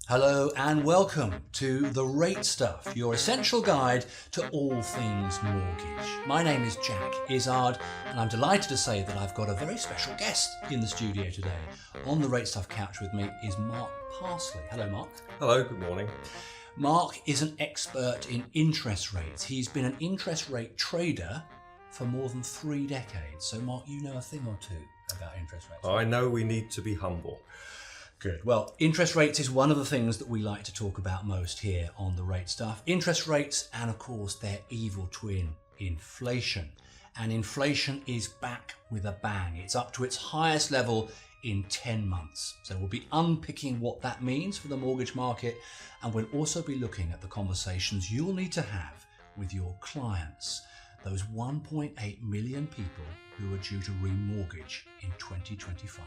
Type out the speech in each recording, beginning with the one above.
Hello and welcome to The Rate Stuff, your essential guide to all things mortgage. My name is Jack Izzard and I'm delighted to say that I've got a very special guest in the studio today. On the Rate Stuff couch with me is Mark Parsley. Hello, Mark. Hello, good morning. Mark is an expert in interest rates. He's been an interest rate trader for more than 3 decades. So, Mark, you know a thing or two about interest rates. I know we need to be humble. Good. Well, interest rates is one of the things that we like to talk about most here on The Rate Stuff. Interest rates and, of course, their evil twin, inflation. And inflation is back with a bang. It's up to its highest level in 10 months. So we'll be unpicking what that means for the mortgage market, and we'll also be looking at the conversations you'll need to have with your clients, those 1.8 million people who are due to remortgage in 2025.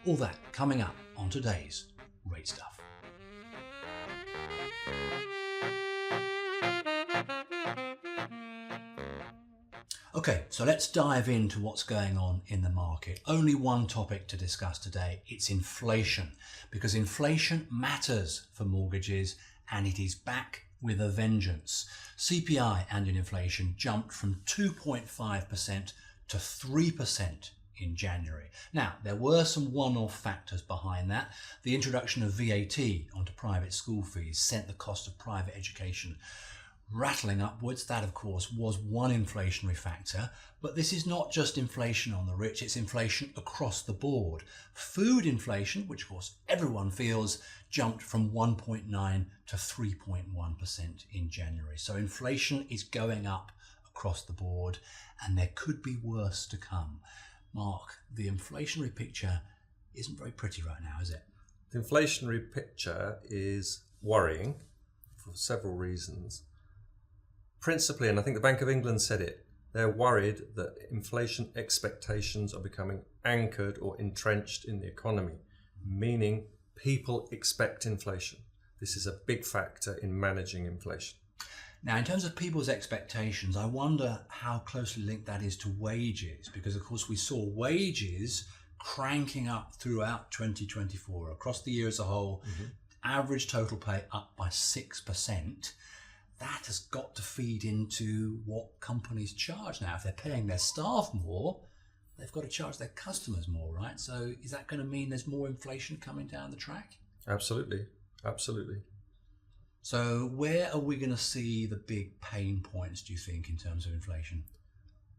All that coming up on today's Rate Stuff. Okay, so let's dive into what's going on in the market. Only one topic to discuss today. It's inflation, because inflation matters for mortgages and it is back with a vengeance. CPI annual inflation jumped from 2.5% to 3% in January. Now, there were some one-off factors behind that. The introduction of VAT onto private school fees sent the cost of private education rattling upwards. That, of course, was one inflationary factor. But this is not just inflation on the rich, it's inflation across the board. Food inflation, which of course everyone feels, jumped from 1.9 to 3.1% in January. So inflation is going up across the board and there could be worse to come. Mark, the inflationary picture isn't very pretty right now, is it? The inflationary picture is worrying for several reasons. Principally, and I think the Bank of England said it, they're worried that inflation expectations are becoming anchored or entrenched in the economy, meaning people expect inflation. This is a big factor in managing inflation. Now, in terms of people's expectations, I wonder how closely linked that is to wages, because of course we saw wages cranking up throughout 2024 across the year as a whole. Average total pay up by 6%. That has got to feed into what companies charge now. If they're paying their staff more, they've got to charge their customers more, right? So is that going to mean there's more inflation coming down the track? Absolutely, absolutely. So where are we going to see the big pain points, do you think, in terms of inflation?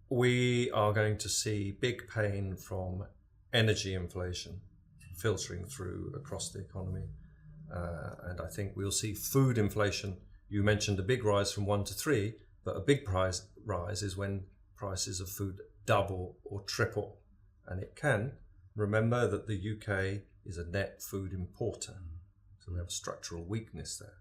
We are going to see big pain from energy inflation filtering through across the economy. And I think we'll see food inflation. You mentioned a big rise from 1 to 3, but a big price rise is when prices of food double or triple. And it can. Remember that the UK is a net food importer. So we have a structural weakness there.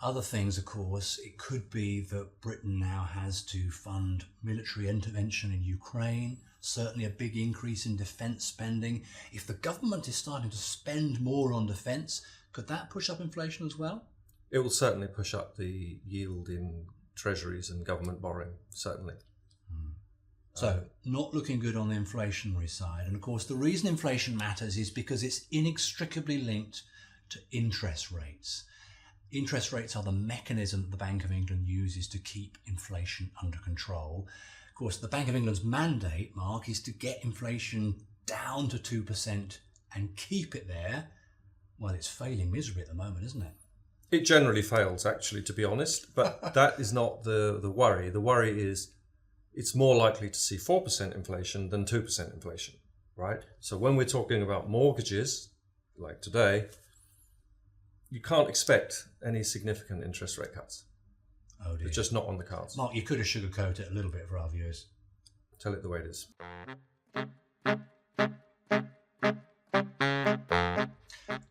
Other things, of course, it could be that Britain now has to fund military intervention in Ukraine, certainly a big increase in defence spending. If the government is starting to spend more on defence, could that push up inflation as well? It will certainly push up the yield in treasuries and government borrowing, certainly. So, not looking good on the inflationary side. And of course, the reason inflation matters is because it's inextricably linked to interest rates. Interest rates are the mechanism that the Bank of England uses to keep inflation under control. Of course, the Bank of England's mandate, Mark, is to get inflation down to 2% and keep it there. Well, it's failing miserably at the moment, isn't it? It generally fails, actually, to be honest, but that is not the worry. The worry is it's more likely to see 4% inflation than 2% inflation, right? So when we're talking about mortgages, like today, you can't expect any significant interest rate cuts. Oh dear. It's just not on the cards. Mark, you could have sugarcoated it a little bit for our viewers. Tell it the way it is.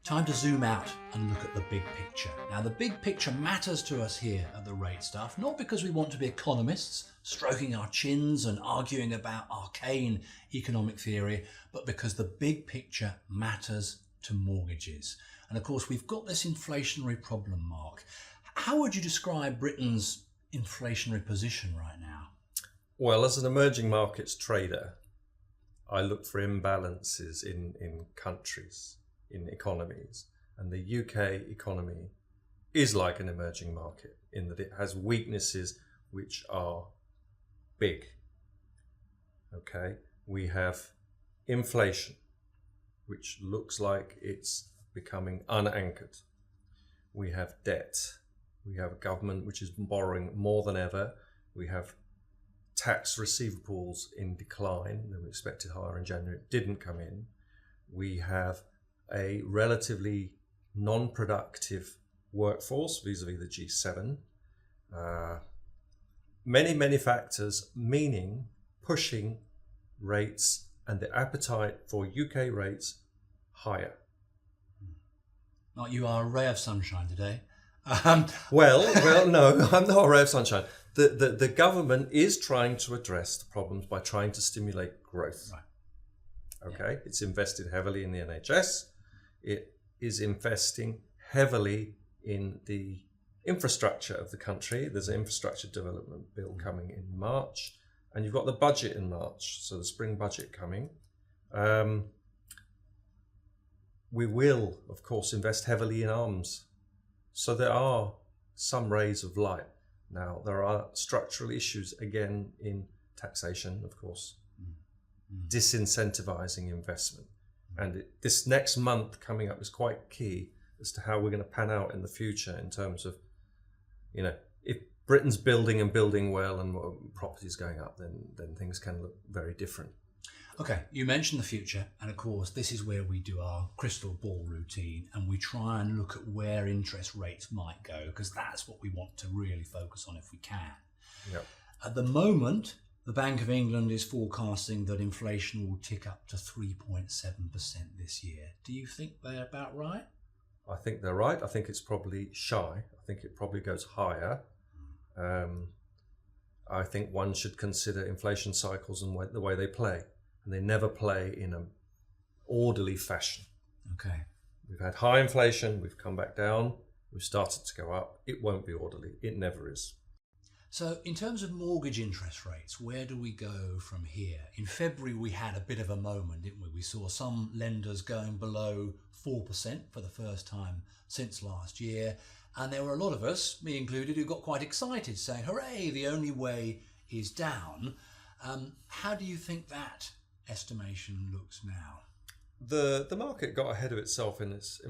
Time to zoom out and look at the big picture. Now, the big picture matters to us here at The Rate Stuff, not because we want to be economists stroking our chins and arguing about arcane economic theory, but because the big picture matters to mortgages. And of course, we've got this inflationary problem, Mark. How would you describe Britain's inflationary position right now? Well, as an emerging markets trader, I look for imbalances in countries, in economies. And the UK economy is like an emerging market in that it has weaknesses which are big. Okay, we have inflation, which looks like it's becoming unanchored. We have debt. We have a government which is borrowing more than ever. We have tax receivables in decline. They were expected higher in January. It didn't come in. We have a relatively non-productive workforce vis-a-vis the G7. Many factors, meaning pushing rates and the appetite for UK rates higher. Like you are a ray of sunshine today. Well, no, I'm not a ray of sunshine. The government is trying to address the problems by trying to stimulate growth. Right. Okay, it's invested heavily in the NHS. It is investing heavily in the infrastructure of the country. There's an infrastructure development bill coming in March, and you've got the budget in March, so the spring budget coming. We will, of course, invest heavily in arms. So there are some rays of light. Now, there are structural issues, again, in taxation, of course, disincentivizing investment. And this next month coming up is quite key as to how we're going to pan out in the future in terms of, you know, if Britain's building and building well and property's going up, then things can look very different. Okay, you mentioned the future, and of course this is where we do our crystal ball routine and we try and look at where interest rates might go, because that's what we want to really focus on if we can. Yep. At the moment, the Bank of England is forecasting that inflation will tick up to 3.7% this year. Do you think they're about right? I think they're right. I think it's probably shy. I think it probably goes higher. I think one should consider inflation cycles and the way they play. And they never play in an orderly fashion. Okay. We've had high inflation, we've come back down, we've started to go up. It won't be orderly. It never is. So in terms of mortgage interest rates, where do we go from here? In February, we had a bit of a moment, didn't we? We saw some lenders going below 4% for the first time since last year. And there were a lot of us, me included, who got quite excited saying, hooray, the only way is down. How do you think that estimation looks now? The market got ahead of itself in its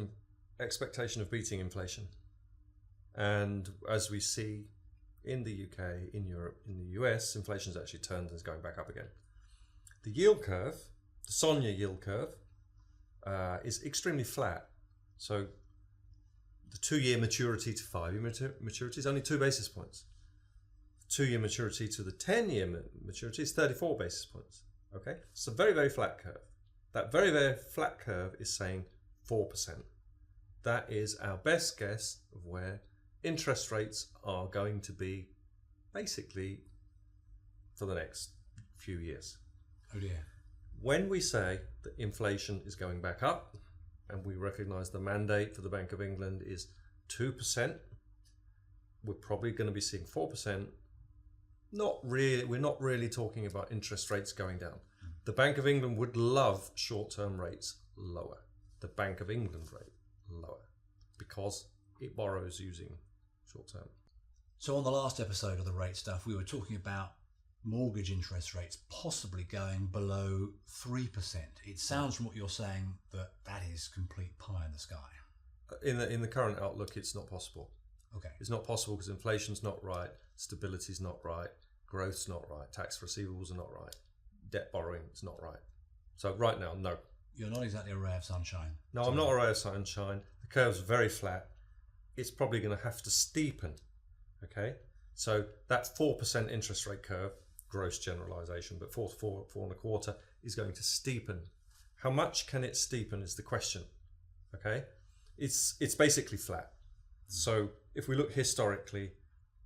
expectation of beating inflation. And as we see in the UK, in Europe, in the US, inflation's actually turned and is going back up again. The yield curve, the SONIA yield curve, is extremely flat. So the 2-year maturity to 5-year maturity is only 2 basis points. 2-year maturity to the 10-year maturity is 34 basis points. Okay, it's a very, very flat curve. That very, very flat curve is saying 4%. That is our best guess of where interest rates are going to be basically for the next few years. Oh dear. When we say that inflation is going back up, and we recognise the mandate for the Bank of England is 2%, we're probably going to be seeing 4%. We're not really talking about interest rates going down. The Bank of England would love short-term rates lower. The Bank of England rate lower because it borrows using short-term. So on the last episode of the rate stuff, we were talking about mortgage interest rates possibly going below 3%. It sounds from what you're saying that is complete pie in the sky. In the current outlook, it's not possible. Okay. It's not possible because inflation's not right, stability's not right, growth's not right, tax receivables are not right, debt borrowing is not right. So right now, no. You're not exactly a ray of sunshine. No, I'm not a ray of sunshine. The curve's very flat. It's probably going to have to steepen. Okay, so that 4% interest rate curve, gross generalization, but 4 and a quarter is going to steepen. How much can it steepen is the question. Okay, it's basically flat. So if we look historically,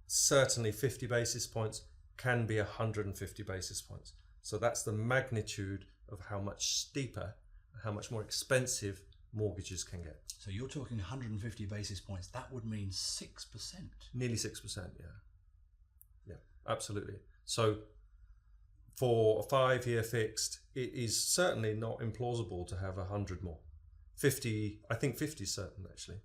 certainly 50 basis points can be 150 basis points. So that's the magnitude of how much steeper, how much more expensive mortgages can get. So you're talking 150 basis points. That would mean 6%. Nearly 6%, yeah. Yeah, absolutely. So for a 5-year fixed, it is certainly not implausible to have 100 more. 50, I think 50 is certain, actually.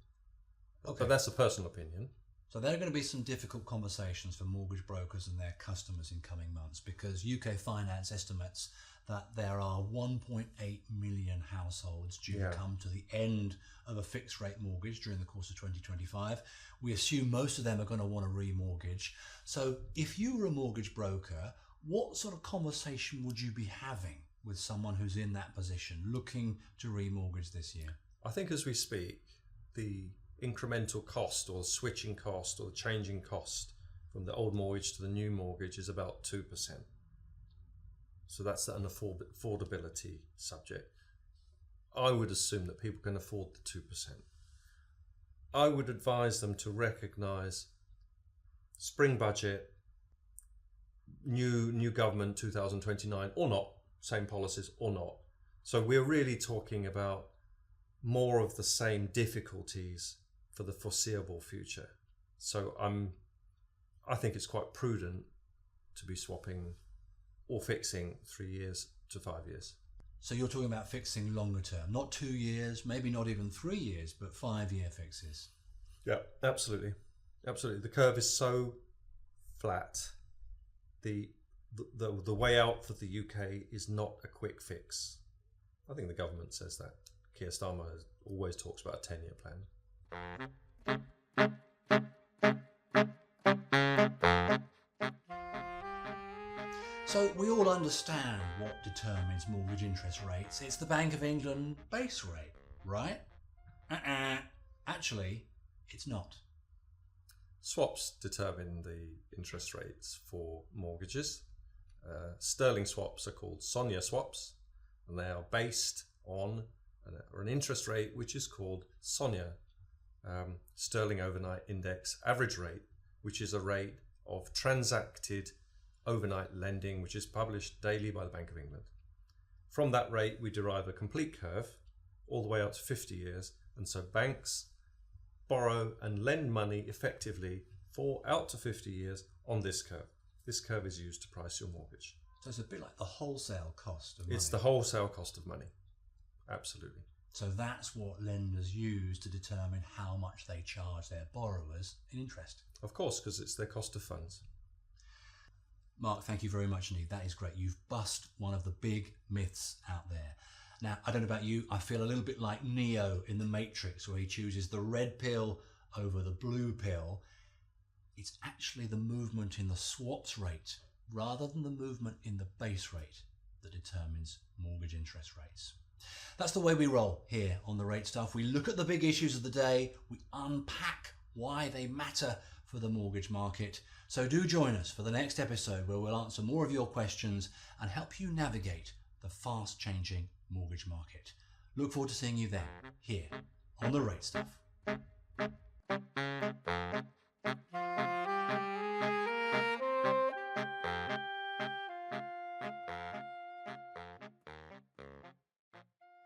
Okay. But that's a personal opinion. So there are going to be some difficult conversations for mortgage brokers and their customers in coming months, because UK Finance estimates that there are 1.8 million households due to come to the end of a fixed rate mortgage during the course of 2025. We assume most of them are going to want to remortgage. So if you were a mortgage broker, what sort of conversation would you be having with someone who's in that position looking to remortgage this year? I think as we speak, the incremental cost or the switching cost or the changing cost from the old mortgage to the new mortgage is about 2%. So that's an affordability subject. I would assume that people can afford the 2%. I would advise them to recognise spring budget, new government 2029 or not, same policies or not. So we're really talking about more of the same difficulties for the foreseeable future. So I think it's quite prudent to be swapping or fixing 3 years to 5 years. So you're talking about fixing longer term, not 2 years, maybe not even 3 years, but 5-year fixes. Yeah, absolutely. Absolutely. The curve is so flat. The way out for the UK is not a quick fix. I think the government says that. Keir Starmer always talks about a 10-year plan. So we all understand what determines mortgage interest rates. It's the Bank of England base rate, right? Actually, it's not. Swaps determine the interest rates for mortgages. Sterling swaps are called SONIA swaps, and they are based on an interest rate which is called SONIA, Sterling Overnight Index Average Rate, which is a rate of transacted overnight lending, which is published daily by the Bank of England. From that rate, we derive a complete curve all the way out to 50 years, and so banks borrow and lend money effectively for out to 50 years on this curve. This curve is used to price your mortgage. So it's a bit like the wholesale cost of money. It's the wholesale cost of money. Absolutely. So that's what lenders use to determine how much they charge their borrowers in interest. Of course, because it's their cost of funds. Mark, thank you very much indeed. That is great. You've bust one of the big myths out there. Now, I don't know about you, I feel a little bit like Neo in The Matrix, where he chooses the red pill over the blue pill. It's actually the movement in the swaps rate rather than the movement in the base rate that determines mortgage interest rates. That's the way we roll here on The Rate Stuff. We look at the big issues of the day, we unpack why they matter for the mortgage market. So do join us for the next episode, where we'll answer more of your questions and help you navigate the fast changing mortgage market. Look forward to seeing you then, here on The Rate Stuff.